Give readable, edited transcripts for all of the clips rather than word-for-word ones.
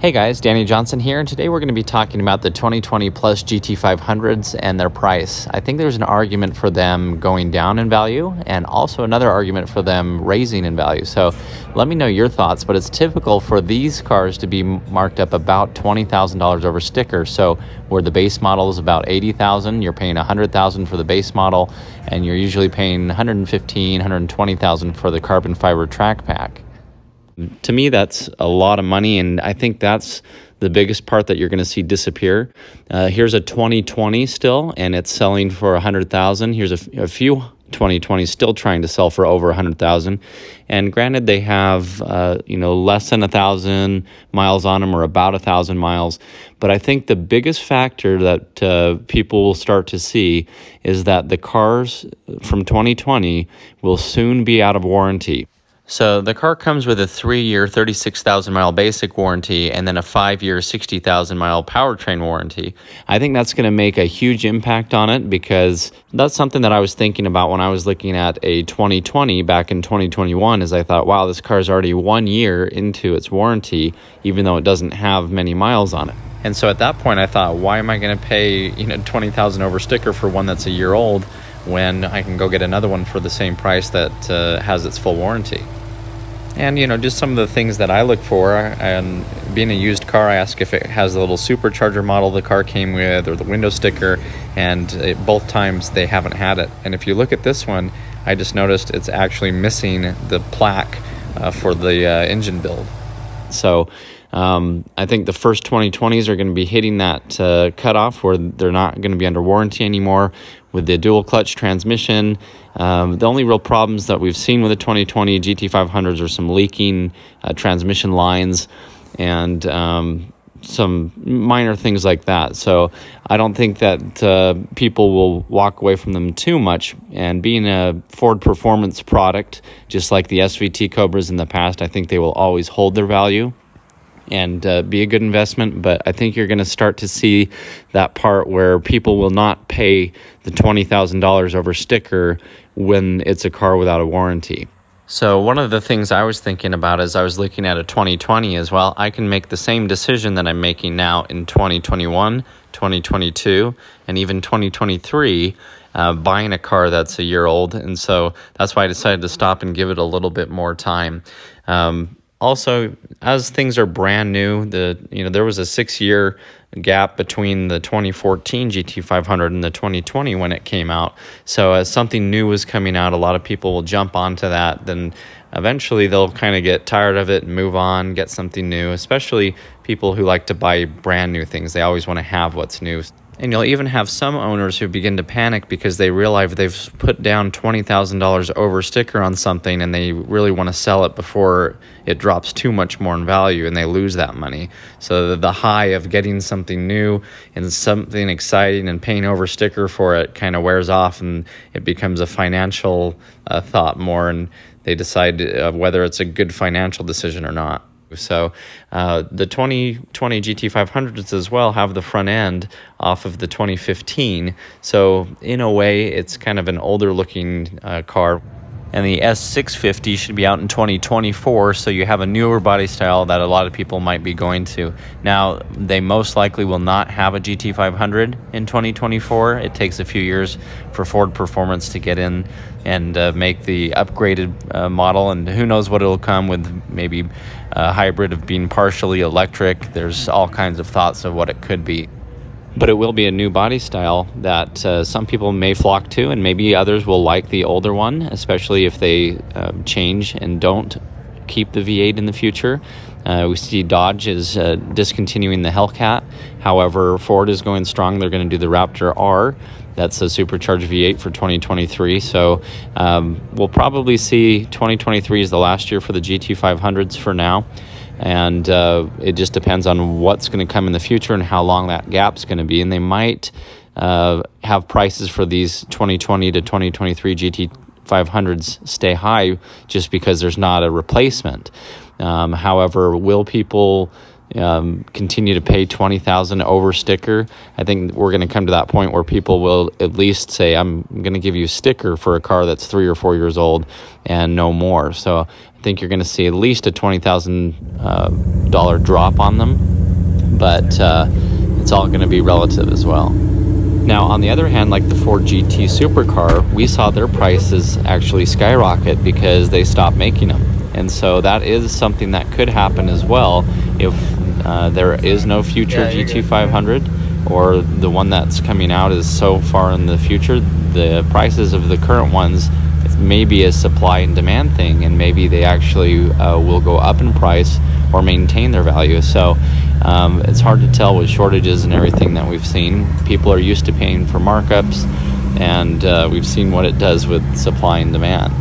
Hey guys, Danny Johnson here, and today we're going to be talking about the 2020 Plus GT500s and their price. I think there's an argument for them going down in value and also another argument for them raising in value. So let me know your thoughts, but it's typical for these cars to be marked up about $20,000 over sticker. So where the base model is about $80,000, you're paying $100,000 for the base model, and you're usually paying $115,000, $120,000 for the carbon fiber track pack. To me, that's a lot of money, and I think that's the biggest part that you're going to see disappear. Here's a 2020 still, and it's selling for $100,000. Here's a few 2020s still trying to sell for over $100,000. And granted, they have less than 1,000 miles on them, or about 1,000 miles. But I think the biggest factor that people will start to see is that the cars from 2020 will soon be out of warranty. So the car comes with a 3-year, 36,000 mile basic warranty and then a 5-year, 60,000 mile powertrain warranty. I think that's going to make a huge impact on it, because that's something that I was thinking about when I was looking at a 2020 back in 2021, is I thought, wow, this car is already 1 year into its warranty, even though it doesn't have many miles on it. And so at that point I thought, why am I going to pay $20,000 over sticker for one that's a year old when I can go get another one for the same price that has its full warranty? And just some of the things that I look for, and being a used car, I ask if it has the little supercharger model the car came with, or the window sticker, and both times they haven't had it. And if you look at this one, I just noticed it's actually missing the plaque for the engine build. So I think the first 2020s are going to be hitting that cutoff where they're not going to be under warranty anymore with the dual clutch transmission. The only real problems that we've seen with the 2020 GT500s are some leaking transmission lines and some minor things like that. So I don't think that people will walk away from them too much. And being a Ford performance product, just like the SVT Cobras in the past, I think they will always hold their value and be a good investment. But I think you're going to start to see that part where people will not pay the $20,000 over sticker when it's a car without a warranty. So one of the things I was thinking about as I was looking at a 2020 is, well, I can make the same decision that I'm making now in 2021, 2022, and even 2023, buying a car that's a year old. And so that's why I decided to stop and give it a little bit more time. Also, as things are brand new, there was a 6-year gap between the 2014 GT500 and the 2020 when it came out. So as something new was coming out, a lot of people will jump onto that. Then eventually they'll kind of get tired of it and move on, get something new, especially people who like to buy brand new things. They always want to have what's new. And you'll even have some owners who begin to panic because they realize they've put down $20,000 over sticker on something, and they really want to sell it before it drops too much more in value, and they lose that money. So the high of getting something new and something exciting and paying over sticker for it kind of wears off, and it becomes a financial thought more, and they decide whether it's a good financial decision or not. So the 2020 GT500s as well have the front end off of the 2015. So in a way, it's kind of an older looking car. And the S650 should be out in 2024, so you have a newer body style that a lot of people might be going to. Now, they most likely will not have a GT500 in 2024. It takes a few years for Ford Performance to get in and make the upgraded model, and who knows what it'll come with, maybe a hybrid of being partially electric. There's all kinds of thoughts of what it could be. But it will be a new body style that some people may flock to, and maybe others will like the older one, especially if they change and don't keep the V8 in the future. We see Dodge is discontinuing the Hellcat. However, Ford is going strong. They're going to do the Raptor R. That's a supercharged V8 for 2023. So we'll probably see 2023 is the last year for the GT500s for now. And it just depends on what's going to come in the future and how long that gap's going to be. And they might have prices for these 2020 to 2023 GT500s stay high just because there's not a replacement. However, will people continue to pay $20,000 over sticker? I think we're going to come to that point where people will at least say, I'm going to give you a sticker for a car that's 3 or 4 years old and no more. So I think you're going to see at least a $20,000 drop on them. but it's all going to be relative as well. Now, on the other hand, like the Ford GT supercar, we saw their prices actually skyrocket because they stopped making them. And so that is something that could happen as well if there is no future GT500, or the one that's coming out is so far in the future, the prices of the current ones, it may be a supply and demand thing, and maybe they actually will go up in price or maintain their value. So it's hard to tell with shortages and everything that we've seen. People are used to paying for markups, and we've seen what it does with supply and demand.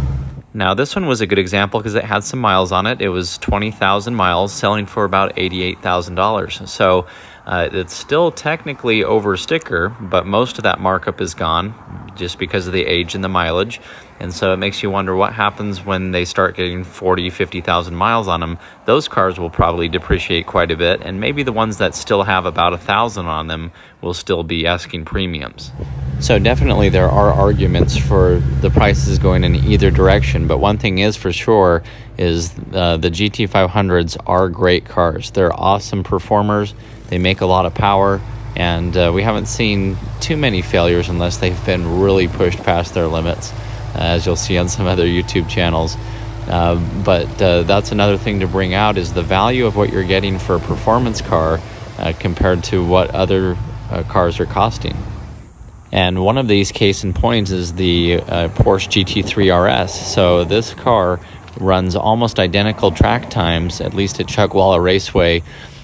Now, this one was a good example because it had some miles on it. It was 20,000 miles, selling for about $88,000. So it's still technically over sticker, but most of that markup is gone just because of the age and the mileage. And so it makes you wonder what happens when they start getting 40, 50,000 miles on them. Those cars will probably depreciate quite a bit, and maybe the ones that still have about 1,000 on them will still be asking premiums. So definitely there are arguments for the prices going in either direction, but one thing is for sure is the GT500s are great cars. They're awesome performers, they make a lot of power, and we haven't seen too many failures unless they've been really pushed past their limits, as you'll see on some other YouTube channels. But that's another thing to bring out, is the value of what you're getting for a performance car compared to what other cars are costing. And one of these case in points is the Porsche GT3 RS. So this car runs almost identical track times, at least at Chuckwalla Raceway.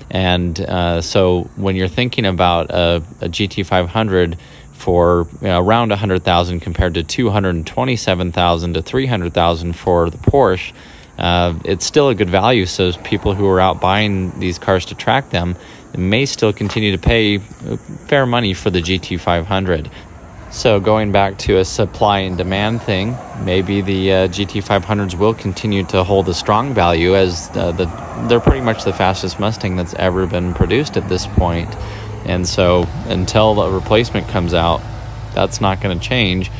And so when you're thinking about a GT500 for around 100,000 compared to 227,000 to 300,000 for the Porsche, it's still a good value. So people who are out buying these cars to track them may still continue to pay fair money for the GT500. So going back to a supply and demand thing, maybe the GT500s will continue to hold a strong value, as they're pretty much the fastest Mustang that's ever been produced at this point. And so until the replacement comes out, that's not going to change.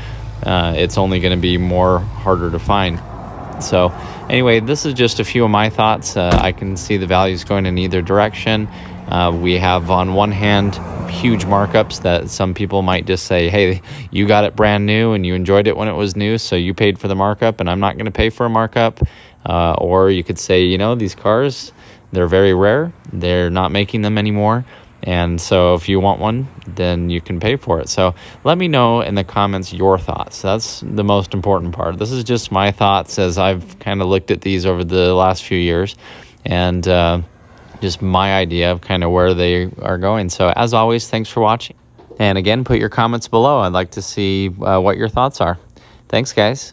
It's only going to be harder to find. So anyway, this is just a few of my thoughts. I can see the values going in either direction. We have on one hand huge markups that some people might just say, hey, you got it brand new and you enjoyed it when it was new, so you paid for the markup and I'm not going to pay for a markup. Or you could say, you know, these cars, they're very rare, they're not making them anymore, and so if you want one, then you can pay for it. So let me know in the comments your thoughts. That's the most important part. This is just my thoughts as I've kind of looked at these over the last few years, and just my idea of kind of where they are going. So as always, thanks for watching. And again, put your comments below. I'd like to see what your thoughts are. Thanks, guys.